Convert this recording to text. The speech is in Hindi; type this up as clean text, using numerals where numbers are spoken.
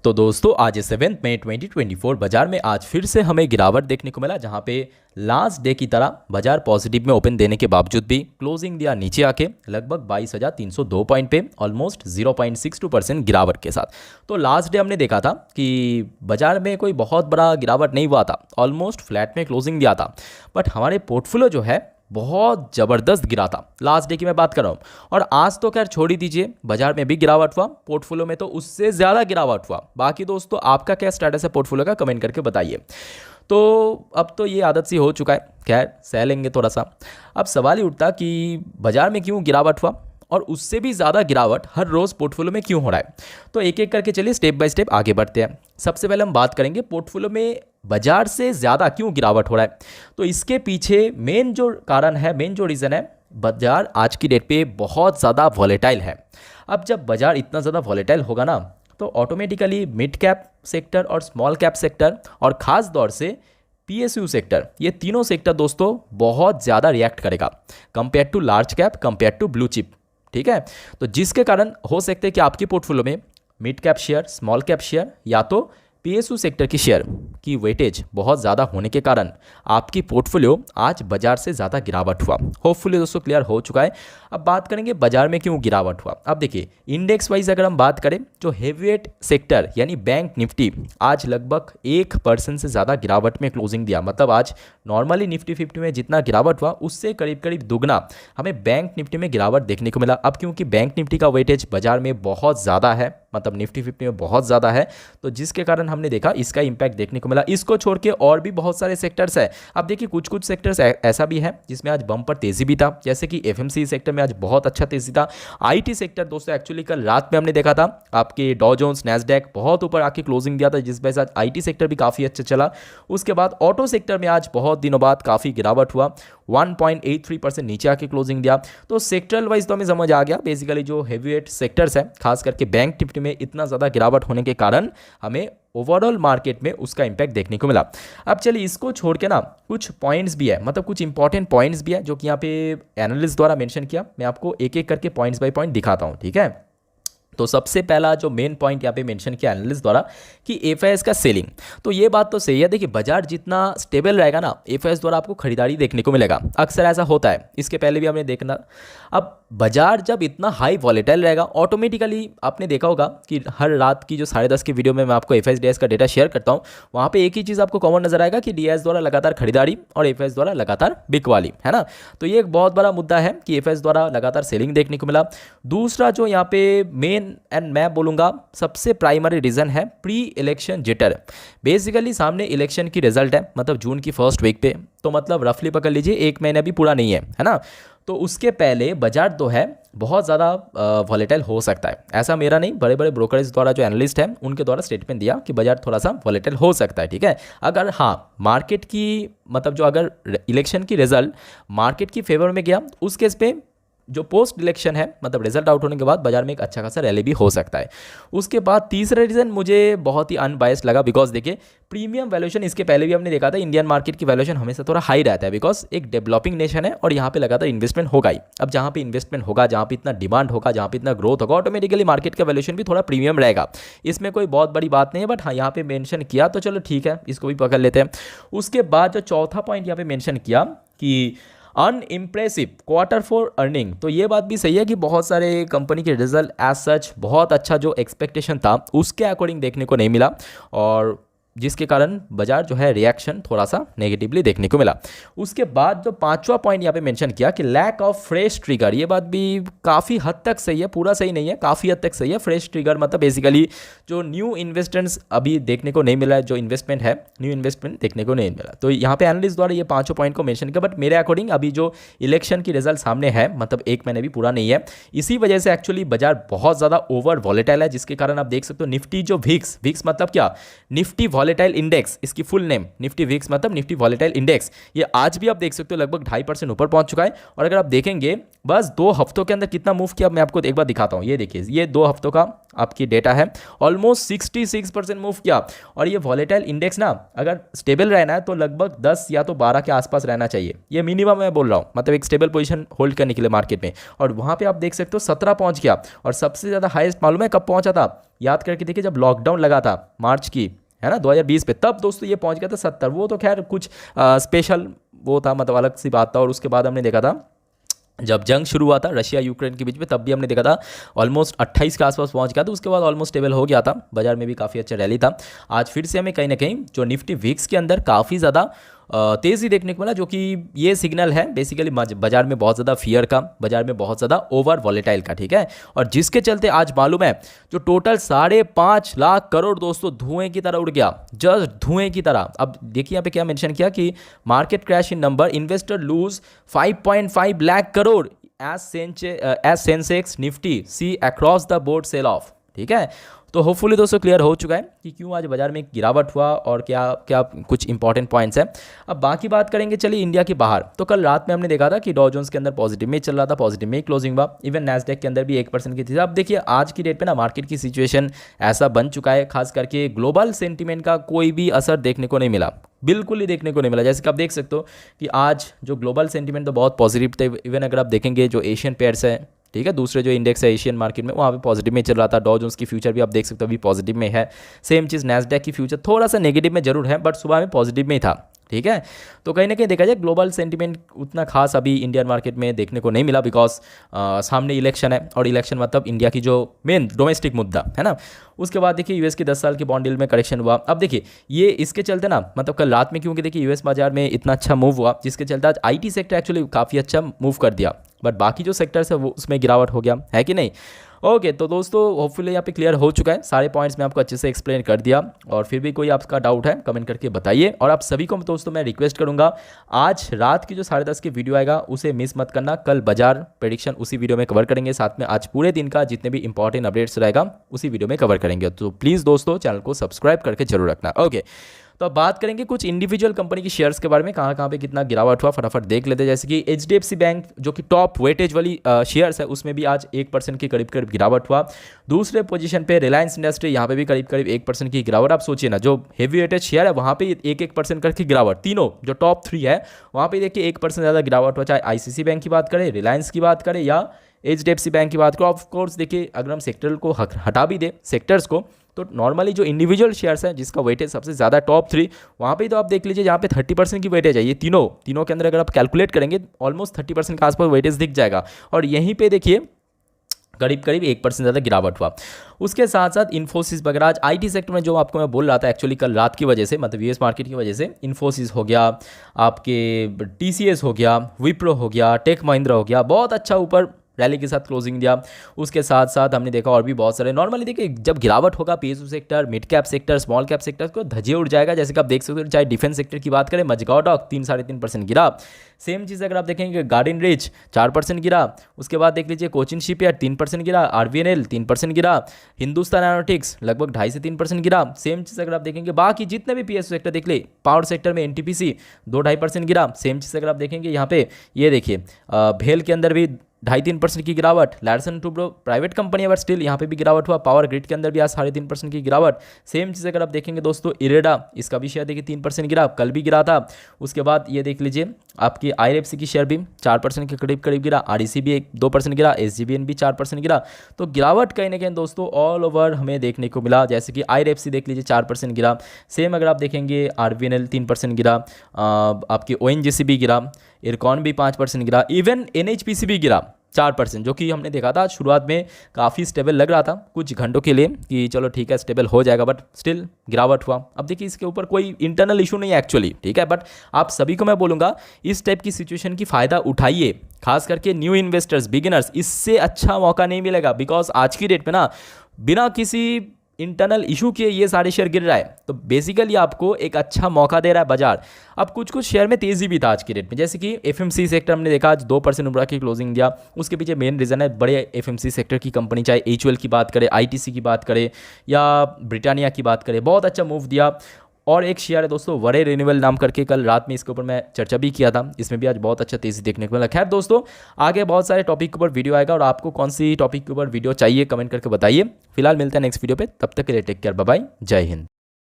तो दोस्तों आज 7 मई 2024 बाजार में आज फिर से हमें गिरावट देखने को मिला, जहां पे लास्ट डे की तरह बाजार पॉजिटिव में ओपन देने के बावजूद भी क्लोजिंग दिया नीचे आके लगभग 22,302 पॉइंट पे ऑलमोस्ट 0.62% गिरावट के साथ। तो लास्ट डे हमने देखा था कि बाजार में कोई बहुत बड़ा गिरावट नहीं हुआ था, ऑलमोस्ट फ्लैट में क्लोजिंग दिया था, बट हमारे पोर्टफोलियो जो है बहुत ज़बरदस्त गिरा था लास्ट डे की मैं बात कर रहा हूँ। और आज तो खैर छोड़ ही दीजिए, बाजार में भी गिरावट हुआ, पोर्टफोलियो में तो उससे ज़्यादा गिरावट हुआ। बाकी दोस्तों आपका क्या स्टेटस है पोर्टफोलियो का, कमेंट करके बताइए। तो अब तो ये आदत सी हो चुका है, खैर सह लेंगे थोड़ा सा। अब सवाल ही उठता कि बाजार में क्यों गिरावट हुआ और उससे भी ज़्यादा गिरावट हर रोज़ पोर्टफोलियो में क्यों हो रहा है। तो एक एक करके चलिए स्टेप बाय स्टेप आगे बढ़ते हैं। सबसे पहले हम बात करेंगे पोर्टफोलियो में बाजार से ज़्यादा क्यों गिरावट हो रहा है। तो इसके पीछे मेन जो कारण है, मेन जो रीज़न है, बाजार आज की डेट पे बहुत ज़्यादा वॉलेटाइल है। अब जब बाजार इतना ज़्यादा वॉलेटाइल होगा ना, तो ऑटोमेटिकली मिड कैप सेक्टर और स्मॉल कैप सेक्टर और ख़ास तौर से PSU सेक्टर, ये तीनों सेक्टर दोस्तों बहुत ज़्यादा रिएक्ट करेगा compare to large cap, compare to blue chip. ठीक है, तो जिसके कारण हो सकते हैं कि आपकी पोर्टफोलियो में mid cap share, small cap share या तो PSU सेक्टर की शेयर की वेटेज बहुत ज़्यादा होने के कारण आपकी पोर्टफोलियो आज बाजार से ज़्यादा गिरावट हुआ। होपफुली दोस्तों क्लियर हो चुका है। अब बात करेंगे बाजार में क्यों गिरावट हुआ। अब देखिए इंडेक्स वाइज अगर हम बात करें, जो हेवीवेट सेक्टर यानी बैंक निफ्टी आज लगभग 1% से ज़्यादा गिरावट में क्लोजिंग दिया। मतलब आज नॉर्मली निफ्टी 50 में जितना गिरावट हुआ उससे करीब करीब दुगना हमें बैंक निफ्टी में गिरावट देखने को मिला। अब क्योंकि बैंक निफ्टी का वेटेज बाजार में बहुत ज़्यादा है, मतलब निफ्टी 50 में बहुत ज़्यादा है, तो जिसके कारण हमने देखा इसका इंपैक्ट देखने को मिला। इसको छोड़ के और भी बहुत सारे सेक्टर्स है। अब देखिए कुछ कुछ सेक्टर्स ऐसा भी है जिसमें आज बम्पर तेजी भी था, जैसे कि FMC सेक्टर में आज बहुत अच्छा तेजी था। IT सेक्टर दोस्तों एक्चुअली कल रात में हमने देखा था आपके डॉ जोन्स, नैस्डैक बहुत ऊपर आके क्लोजिंग दिया था, जिस वजह से आज IT सेक्टर भी काफ़ी अच्छा चला। उसके बाद ऑटो सेक्टर में आज बहुत दिनों बाद काफ़ी गिरावट हुआ, 1.83% नीचे आके क्लोजिंग दिया। तो सेक्टरल वाइज तो हमें समझ आ गया, बेसिकली जो हेवीवेट सेक्टर्स है खास करके बैंक निफ्टी में इतना ज़्यादा गिरावट होने के कारण हमें ओवरऑल मार्केट में उसका इंपैक्ट देखने को मिला। अब चलिए इसको छोड़ के ना कुछ पॉइंट्स भी है, मतलब कुछ इंपॉर्टेंट पॉइंट्स भी है जो कि यहाँ पे एनालिस्ट द्वारा मेंशन किया। मैं आपको एक एक करके पॉइंट्स बाय पॉइंट दिखाता हूँ, ठीक है। तो सबसे पहला जो मेन पॉइंट यहाँ पे मेंशन किया एनालिस्ट द्वारा कि FIS का सेलिंग, तो ये बात तो सही है। देखिए बाजार जितना स्टेबल रहेगा ना, FIS द्वारा आपको खरीदारी देखने को मिलेगा। अक्सर ऐसा होता है, इसके पहले भी हमने देखना। अब बाजार जब इतना हाई वॉलेटाइल रहेगा, ऑटोमेटिकली आपने देखा होगा कि हर रात की जो 10:30 की वीडियो में मैं आपको FIS DIS का डेटा शेयर करता हूँ, वहाँ पर एक ही चीज़ आपको कॉमन नजर आएगा कि DIS द्वारा लगातार खरीदारी और FIS द्वारा लगातार बिकवाली, है ना। तो ये एक बहुत बड़ा मुद्दा है कि FIS द्वारा लगातार सेलिंग देखने को मिला। दूसरा जो यहाँ पे मेन एंड मैं बोलूँगा सबसे प्राइमरी रीज़न है प्री इलेक्शन जिटर। बेसिकली सामने इलेक्शन की रिजल्ट है, मतलब जून की फर्स्ट वीक पे, तो मतलब रफली पकड़ लीजिए 1 महीना भी पूरा नहीं है ना। तो उसके पहले बाजार तो है बहुत ज़्यादा वॉलेटाइल हो सकता है। ऐसा मेरा नहीं, बड़े बड़े ब्रोकरेज द्वारा जो एनालिस्ट हैं उनके द्वारा स्टेटमेंट दिया कि बाजार थोड़ा सा वॉलेटाइल हो सकता है, ठीक है। अगर हाँ मार्केट की मतलब जो अगर इलेक्शन की रिजल्ट मार्केट की फेवर में गया, उस केस पे जो पोस्ट इलेक्शन है, मतलब रिजल्ट आउट होने के बाद बाजार में एक अच्छा खासा रैली भी हो सकता है। उसके बाद तीसरा रीज़न मुझे बहुत ही अनबायस्ड लगा, बिकॉज देखिए प्रीमियम वैल्यूएशन इसके पहले भी हमने देखा था, इंडियन मार्केट की वैल्यूएशन हमेशा थोड़ा हाई रहता है, बिकॉज एक डेवलपिंग नेशन है और यहाँ पे लगातार इन्वेस्टमेंट होगा ही। अब जहाँ पे इन्वेस्टमेंट होगा, जहाँ पे इतना डिमांड होगा, जहाँ पे इतना ग्रोथ होगा, ऑटोमेटिकली मार्केट का वैल्यूएशन भी थोड़ा प्रीमियम रहेगा। इसमें कोई बहुत बड़ी बात नहीं है, बट हाँ यहाँ पे मेंशन किया तो चलो ठीक है, इसको भी पकड़ लेते हैं। उसके बाद जो चौथा पॉइंट यहाँ पे मेंशन किया कि अनइम्प्रेसिव Q4 अर्निंग, तो ये बात भी सही है कि बहुत सारे कंपनी के रिजल्ट एज सच बहुत अच्छा जो एक्सपेक्टेशन था उसके अकॉर्डिंग देखने को नहीं मिला, और जिसके कारण बाजार जो है रिएक्शन थोड़ा सा नेगेटिवली देखने को मिला। उसके बाद जो पांचवा पॉइंट यहाँ पे मेंशन किया कि लैक ऑफ फ्रेश ट्रिगर, ये बात भी काफ़ी हद तक सही है, पूरा सही नहीं है, काफ़ी हद तक सही है। फ्रेश ट्रिगर मतलब बेसिकली जो न्यू इन्वेस्टमेंट्स अभी देखने को नहीं मिला है, जो इन्वेस्टमेंट है न्यू इन्वेस्टमेंट देखने को नहीं मिला। तो यहाँ पे एनालिस्ट द्वारा ये पाँचों पॉइंट को मेंशन किया, बट मेरे अकॉर्डिंग अभी जो इलेक्शन की रिजल्ट सामने है, मतलब 1 महीने भी पूरा नहीं है, इसी वजह से एक्चुअली बाजार बहुत ज़्यादा ओवर वॉलेटाइल है, जिसके कारण आप देख सकते हो निफ्टी जो विक्स मतलब क्या, निफ्टी वॉलेटाइल इंडेक्स, इसकी फुल नेम निफ्टी विक्स मतलब निफ्टी वॉलेटाइल इंडेक्स, ये आज भी आप देख सकते हो लगभग 2.5% ऊपर पहुंच चुका है। और अगर आप देखेंगे बस 2 हफ्तों के अंदर कितना मूव किया, मैं आपको एक बार दिखाता हूँ। ये देखिए, ये 2 हफ्तों का आपकी डेटा है, ऑलमोस्ट 66% मूव किया। और ये वॉलेटाइल इंडेक्स ना अगर स्टेबल रहना है तो लगभग 10 या तो 12 के आसपास रहना चाहिए, ये मिनिमम मैं बोल रहा हूँ, मतलब एक स्टेबल पोजीशन होल्ड करने के लिए मार्केट में। और वहाँ पे आप देख सकते हो 17 पहुँच गया। और सबसे ज़्यादा हाईएस्ट मालूम है कब पहुँचा था, याद करके देखिए, जब लॉकडाउन लगा था मार्च की, है ना, 2020 पे, तब दोस्तों ये पहुंच गया था 70। वो तो खैर कुछ स्पेशल वो था, मतलब अलग सी बात था। और उसके बाद हमने देखा था जब जंग शुरू हुआ था रशिया यूक्रेन के बीच में, तब भी हमने देखा था ऑलमोस्ट 28 के आसपास पहुंच गया था। उसके बाद ऑलमोस्ट स्टेबल हो गया था, बाजार में भी काफ़ी अच्छा रैली था। आज फिर से हमें कहीं ना कहीं जो निफ्टी विक्स के अंदर काफ़ी ज़्यादा तेज़ी देखने को मिला, जो कि ये सिग्नल है बेसिकली बाजार में बहुत ज़्यादा फियर का, बाजार में बहुत ज़्यादा ओवर वॉलेटाइल का, ठीक है। और जिसके चलते आज मालूम है जो टोटल 5.5 लाख करोड़ दोस्तों धुएं की तरह उड़ गया, जस्ट धुएं की तरह। अब देखिए यहाँ पे क्या मेंशन किया कि market crash in number, investor lose 5.5 lakh crore as Sensex Nifty see across the board sell off, ठीक है। तो होपफुली दोस्तों क्लियर हो चुका है कि क्यों आज बाजार में गिरावट हुआ और क्या क्या कुछ इंपॉर्टेंट पॉइंट्स हैं। अब बाकी बात करेंगे चलिए इंडिया के बाहर। तो कल रात में हमने देखा था कि डॉ जोन्स के अंदर पॉजिटिव में चल रहा था, पॉजिटिव में क्लोजिंग हुआ, इवन नैस्डैक के अंदर भी 1% की थी। अब देखिए आज की डेट पे ना मार्केट की सिचुएशन ऐसा बन चुका है, खास करके ग्लोबल सेंटीमेंट का कोई भी असर देखने को नहीं मिला, बिल्कुल ही देखने को नहीं मिला। जैसे कि आप देख सकते हो कि आज जो ग्लोबल सेंटीमेंट तो बहुत पॉजिटिव थे। इवन अगर आप देखेंगे जो एशियन पेयर्स है, ठीक है, दूसरे जो इंडेक्स है एशियन मार्केट में, वहाँ पे पॉजिटिव में चल रहा था। डॉ जोन्स की फ्यूचर भी आप देख सकते हो अभी पॉजिटिव में है। सेम चीज़ नैस्डैक की फ्यूचर थोड़ा सा नेगेटिव में जरूर है, बट सुबह में पॉजिटिव में ही था, ठीक है। तो कहीं ना कहीं देखा जाए ग्लोबल सेंटीमेंट उतना खास अभी इंडियन मार्केट में देखने को नहीं मिला, बिकॉज सामने इलेक्शन है, और इलेक्शन मतलब इंडिया की जो मेन डोमेस्टिक मुद्दा है ना। उसके बाद देखिए यूएस की 10 साल की बॉन्ड डील में करेक्शन हुआ। अब देखिए ये इसके चलते ना, मतलब कल रात में, क्योंकि देखिए यूएस बाजार में इतना अच्छा मूव हुआ, जिसके चलते आज आईटी सेक्टर एक्चुअली काफ़ी अच्छा मूव कर दिया, बट बाकी जो सेक्टर्स है वो उसमें गिरावट हो गया है कि नहीं। ओके तो दोस्तों होपफुली यहाँ पे क्लियर हो चुका है, सारे पॉइंट्स मैं आपको अच्छे से एक्सप्लेन कर दिया। और फिर भी कोई आपका डाउट है कमेंट करके बताइए। और आप सभी को दोस्तों मैं रिक्वेस्ट करूंगा, आज रात की जो 10:30 की वीडियो आएगा उसे मिस मत करना। कल बाजार प्रेडिक्शन उसी वीडियो में कवर करेंगे, साथ में आज पूरे दिन का जितने भी इंपॉर्टेंट अपडेट्स रहेगा उसी वीडियो में कवर करेंगे। तो प्लीज़ दोस्तों चैनल को सब्सक्राइब करके जरूर रखना। ओके तो अब बात करेंगे कुछ इंडिविजुअल कंपनी की शेयर्स के बारे में, कहाँ कहाँ पे कितना गिरावट हुआ फटाफट देख लेते हैं। जैसे कि एचडीएफसी बैंक जो कि टॉप वेटेज वाली शेयर्स है, उसमें भी आज 1% की करीब करीब गिरावट हुआ। दूसरे पोजीशन पे रिलायंस इंडस्ट्री, यहाँ पे भी करीब करीब 1% की गिरावट। आप सोचिए ना, जो हेवी वेटेज शेयर है वहाँ पे 1% करके गिरावट। तीनों जो टॉप 3 है वहाँ पे देखिए 1% ज़्यादा गिरावट हुआ, चाहे आईसीसी बैंक की बात करें, रिलायंस की बात करें या एचडीएफसी बैंक की बात करो। ऑफ कोर्स देखिए अगर हम सेक्टर को हटा भी दे सेक्टर्स को, तो नॉर्मली जो इंडिविजुअल शेयर्स हैं जिसका वेटेज सबसे ज़्यादा टॉप 3, वहाँ पे तो आप देख लीजिए जहाँ पे 30% की वेटेज है। ये तीनों के अंदर अगर आप कैलकुलेट करेंगे ऑलमोस्ट 30% के आसपास वेटेज दिख जाएगा। और यहीं पे देखिए करीब करीब 1% ज़्यादा गिरावट हुआ। उसके साथ साथ इन्फोसिस वगैरह आज आईटी सेक्टर में, जो आपको मैं बोल रहा था एक्चुअली कल रात की वजह से, मतलब यूएस मार्केट की वजह से, इन्फोसिस हो गया, आपके टीसीएस हो गया, विप्रो हो गया, टेक महिंद्रा हो गया, बहुत अच्छा ऊपर रैली के साथ क्लोजिंग दिया। उसके साथ साथ हमने देखा और भी बहुत सारे, नॉर्मली देखिए जब गिरावट होगा PSU sector, mid cap sector, small cap sector को धजिए उड़ जाएगा। जैसे कि आप देख सकते हो, चाहे डिफेंस सेक्टर की बात करें, मजगांव डॉक 3-3.5% गिरा। सेम चीज़ अगर आप देखेंगे गार्डन रिच 4% गिरा। उसके बाद देख लीजिए कोचिन शिपयार्ड 3% गिरा, आरवीएनएल 3% गिरा, हिंदुस्तान एरोनॉटिक्स लगभग 2.5 से 3% गिरा। सेम चीज़ अगर आप देखेंगे बाकी जितने भी पीएसयू सेक्टर देख ले, पावर सेक्टर में एनटीपीसी 2-2.5% गिरा। सेम चीज़ अगर आप देखेंगे यहाँ पे, ये देखिए भेल के अंदर भी 2.5-3% की गिरावट। लार्सन टुब्रो प्राइवेट कंपनी है बट स्टिल यहाँ पे भी गिरावट हुआ। पावर ग्रिड के अंदर भी आज 3.5% की गिरावट। सेम चीज़ अगर आप देखेंगे दोस्तों इरेडा, इसका भी शेयर देखिए 3% गिरा, कल भी गिरा था। उसके बाद ये देख लीजिए आपकी आईएफसी की शेयर भी 4% के करीब करीब गिरा, आरईसी भी 2% गिरा, एसजीबीएन भी 4% गिरा। तो गिरावट कहीं ना कहीं दोस्तों ऑल ओवर हमें देखने को मिला। जैसे कि आईएफसी देख लीजिए 4% गिरा। सेम अगर आप देखेंगे आरवीएनएल 3% गिरा, आपकी ओएनजीसी भी गिरा, इरकॉन भी 5% गिरा, इवन एनएचपीसी भी गिरा 4%, जो कि हमने देखा था शुरुआत में काफ़ी स्टेबल लग रहा था कुछ घंटों के लिए कि चलो ठीक है स्टेबल हो जाएगा, बट स्टिल गिरावट हुआ। अब देखिए इसके ऊपर कोई इंटरनल इशू नहीं है एक्चुअली, ठीक है, बट आप सभी को मैं बोलूँगा इस टाइप की सिचुएशन की फ़ायदा उठाइए, खास करके न्यू इन्वेस्टर्स, बिगिनर्स। इससे अच्छा मौका नहीं मिलेगा, बिकॉज आज की डेट में ना बिना किसी इंटरनल इशू के ये सारे शेयर गिर रहा है। तो बेसिकली आपको एक अच्छा मौका दे रहा है बाजार। अब कुछ शेयर में तेज़ी भी था आज की डेट में, जैसे कि एफएमसी सेक्टर हमने देखा आज 2% उबरा की क्लोजिंग दिया। उसके पीछे मेन रीज़न है बड़े एफएमसी सेक्टर की कंपनी, चाहे एचयूएल की बात करें, आईटीसी की बात करें या ब्रिटानिया की बात करें, बहुत अच्छा मूव दिया। और एक शेयर है दोस्तों वरे रिन्यूएबल नाम करके, कल रात में इसके ऊपर मैं चर्चा भी किया था, इसमें भी आज बहुत अच्छा तेजी देखने को मिला। खैर दोस्तों, आगे बहुत सारे टॉपिक के ऊपर वीडियो आएगा और आपको कौन सी टॉपिक के ऊपर वीडियो चाहिए कमेंट करके बताइए। फिलहाल मिलते हैं नेक्स्ट वीडियो पे, तब तक के लिए टेक केयर, बाय बाय, जय हिंद।